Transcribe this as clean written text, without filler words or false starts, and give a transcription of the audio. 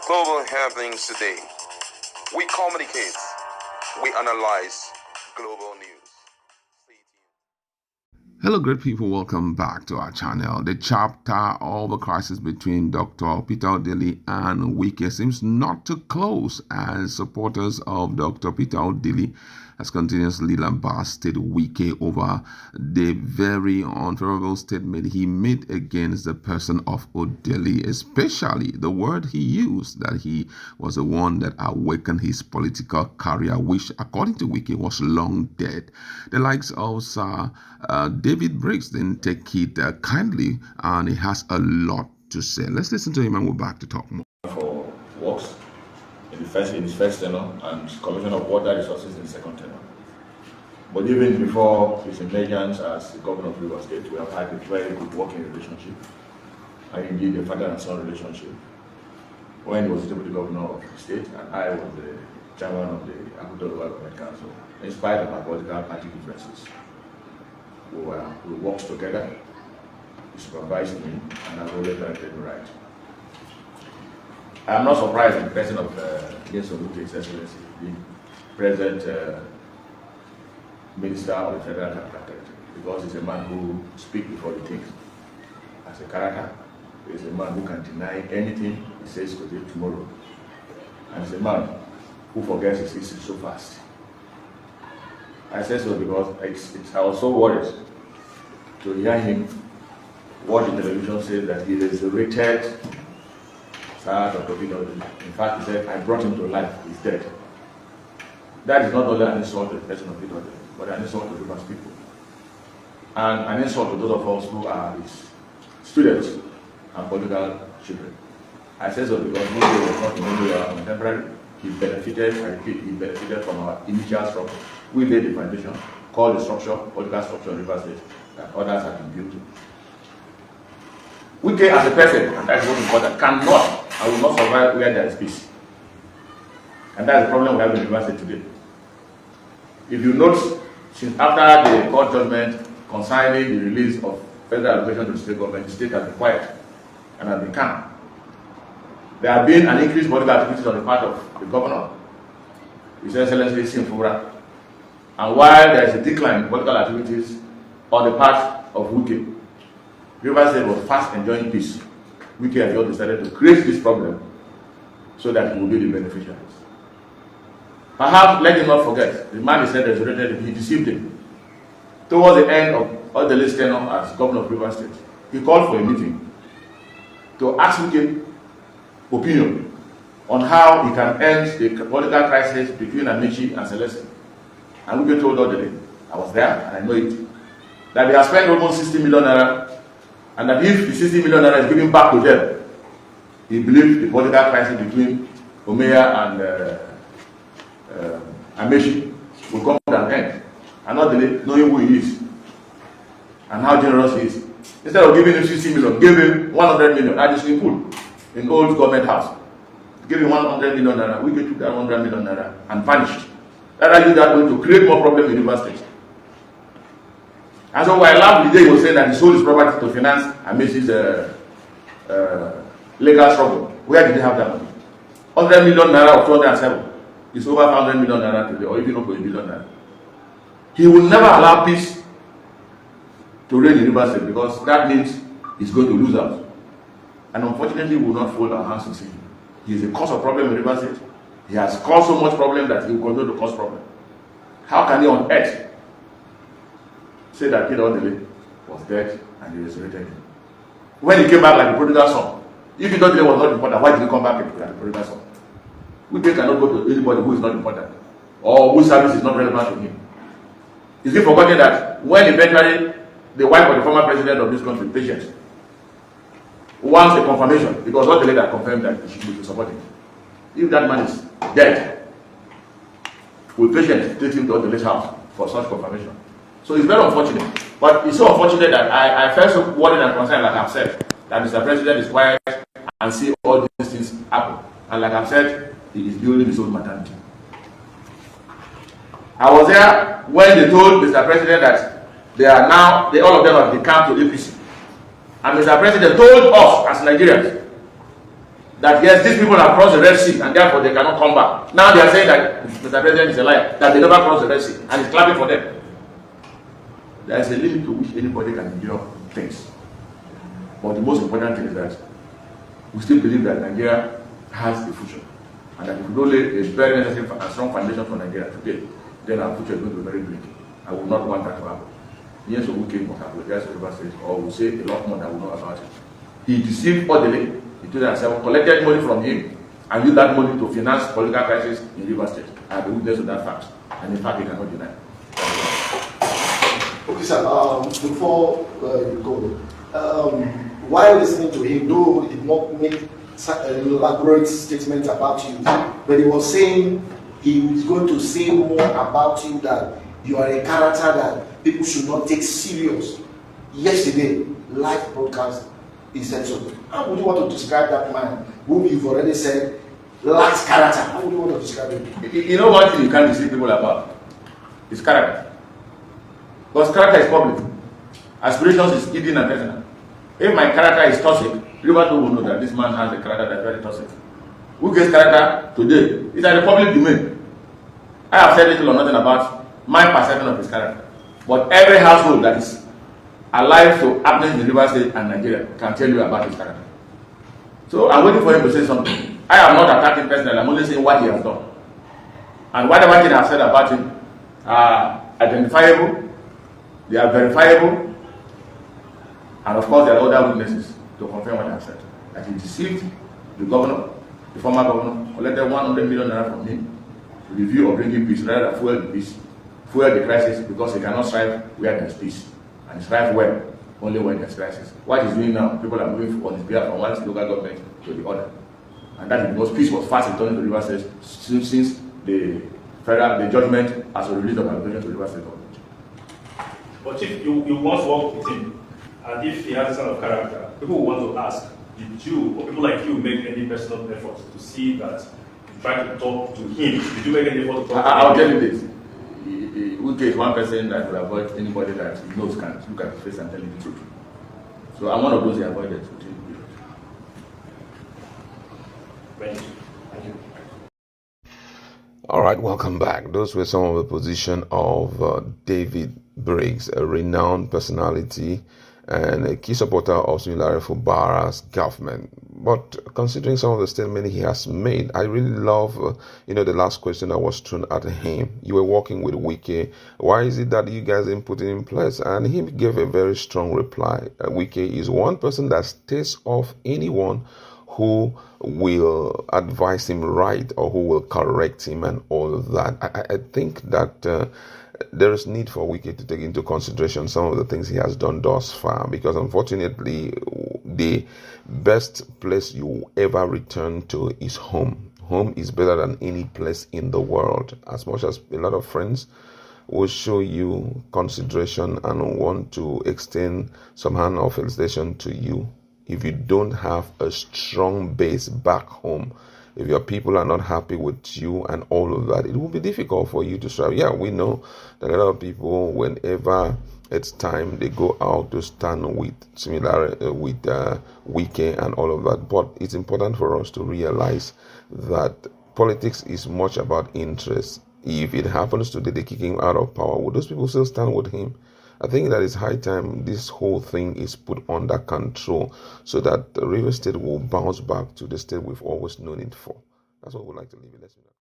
Global happenings today. We communicate. We analyze global news. Stay tuned. Hello, great people. Welcome back to our channel. The chapter of the crisis between Dr. Peter Odili and Wike seems not to close, as supporters of Dr. Peter Odili has continuously lambasted Wike over the very unfavorable statement he made against the person of Odili, especially the word he used, that he was the one that awakened his political career, which according to Wike was long dead. The likes of Sir David Briggs didn't take it kindly, and he has a lot to say. Let's listen to him and we're back to talk more. For works in his first tenure and Commission of Water Resources in the second tenure. But even before his emergence as the governor of Rivers State, we have had a very good working relationship, and indeed a father and son relationship. When he was the deputy governor of the state and I was the chairman of the Akuto Government Council, in spite of our political party differences, we worked together. He supervised me, and I've always directed me right. I'm not surprised in the person of His Excellency, the present Minister of the Federal Capital, because he's a man who speaks before he thinks. As a character, he's a man who can deny anything he says today, tomorrow. And he's a man who forgets his history so fast. I say so because I was so worried to hear him watch the television say that he resurrected Dr. Peter Odili. In fact, he said, I brought him to life, he's dead. That is not only an insult to the person of Peter Odili, but an insult to Rivers people. And an insult to those of us who are his students and political children. I say so because he was not only our contemporary, he benefited, I repeat, he benefited from our initial structure. We laid the foundation, called the structure, political structure in Rivers State, that others have been built. Wike as a person, and that's what important, cannot and will not survive where there is peace. And that's the problem we have in Rivers State today. If you note, since after the court judgment concerning the release of federal allocation to the state government, the state has been quiet and has been calm. There have been an increased political activities on the part of the governor, His Excellency Fubara. And while there is a decline in political activities on the part of Wike, Rivers State was fast enjoying peace. Wike has just decided to create this problem so that he will be the beneficiaries. Perhaps let him not forget, the man he said resurrected, he deceived him. Towards the end of all the list tenure as governor of Rivers State, he called for a meeting to ask Wike opinion on how he can end the political crisis between Amici and Celeste. And Wike told Odili, I was there and I know it, that they have spent almost 60 million naira, and that if the 60 million naira is given back to them, he believes the political crisis between Omeya and Amici will come to an end. And Odili, knowing who he is and how generous he is, instead of giving him 60 million, give him 100 million at the swimming pool in old government house. Give him 100 million naira. We took that 100 million naira and vanished. That I did that going to create more problems in Rivers State. And so while last day he was saying that he sold his property to finance Amici's legal struggle, where did he have that money? 100 million naira of 207 is over 500 million naira today, or even over a billion naira. He will never allow peace to reign in Rivers State because that means he's going to lose out. And unfortunately, we will not fold our hands to see him. He is a cause of problem in Rivers State. He has caused so much problem that he will continue to cause problem. How can he on earth say that Peter Odili was dead and he resurrected him? When he came back like the prodigal son, if Peter Odili was not important, why did he come back like the prodigal son? We cannot go to anybody who is not important or whose service is not relevant to him. Is he forgotten that when eventually the wife of the former president of this country, Patience, wants a confirmation, it was not the lady that confirmed that she should be supporting. If that man is dead, will Patience take him to the house for such confirmation? So it's very unfortunate. But it's so unfortunate that I felt so worried and concerned, like I've said, that Mr. President is quiet and see all these things happen. And like I've said, he is building his own maternity. I was there when they told Mr. President that all of them have become to APC. And Mr. President told us as Nigerians that yes, these people have crossed the Red Sea and therefore they cannot come back. Now they are saying that Mr. President is a liar, that they never crossed the Red Sea, and he's clapping for them. There is a limit to which anybody can endure things. But the most important thing is that we still believe that Nigeria has a future, and that if we don't lay a very necessary and strong foundation for Nigeria today, then our future is going to be very bleak. I would not want that to happen. Yes, we came must apologize to River State, or we say a lot more than we know about it. He deceived Odele in 2007, collected money from him, and used that money to finance political crisis in River State. I have a witness to that fact, and in fact, he cannot deny. Okay, sir. Before you go, while listening to him, though he did not make elaborate statements about you, but he was saying he was going to say more about you, that you are a character that people should not take serious. Yesterday, live broadcast, he said so. How would you want to describe that man whom you've already said lacks character? How would you want to describe him? You know one thing you can't deceive people about? It's character. Because character is public. Aspirations is hidden and personal. If my character is toxic, everyone will know that this man has a character that's very toxic. Who gets character today? It's at the public domain. I have said little or nothing about my perception of his character. But every household that is alive to happening in River State and Nigeria can tell you about his character. So I'm waiting for him to say something. I am not attacking personally, I'm only saying what he has done. And whatever thing I've said about him are identifiable, they are verifiable, and of course there are other witnesses to confirm what I have said. That he deceived the governor, the former governor, collected 100 million naira from him to review or bringing peace rather than fuel the peace, fuel the crisis, because he cannot strive where there is peace, and strive well only when there is crisis. What he's doing now, people are moving on his behalf from one local government to the other, and that is because peace was fast returning to River State since the judgment as a release of arbitration to River State government. But if you want to work with him, and if he has this kind of character, people will want to ask, did you, or people like you, make any personal efforts to see that you try to talk to him? Did you make any effort to talk to him? I'll tell you this. Wike is one person that will avoid anybody that he knows can look at his face and tell him the truth. So I'm one of those he avoided. Thank you. Thank you. All right, welcome back. Those were some of the position of David Briggs, a renowned personality and a key supporter of Fubara's government. But considering some of the statements he has made, I really love, the last question that was thrown at him. You were working with Wike. Why is it that you guys didn't put it in place? And he gave a very strong reply. Wike is one person that stays off anyone who will advise him right or who will correct him and all of that. I think that there is need for Wike to take into consideration some of the things he has done thus far, because unfortunately the best place you ever return to is home. Home is better than any place in the world. As much as a lot of friends will show you consideration and want to extend some hand of felicitation to you, if you don't have a strong base back home, if your people are not happy with you and all of that, it will be difficult for you to strive. Yeah, we know that a lot of people, whenever it's time, they go out to stand with Wike and all of that. But it's important for us to realize that politics is much about interest. If it happens today, they kick him out of power, will those people still stand with him? I think that it's high time this whole thing is put under control so that the River State will bounce back to the state we've always known it for. That's what we'd like to leave it. Let's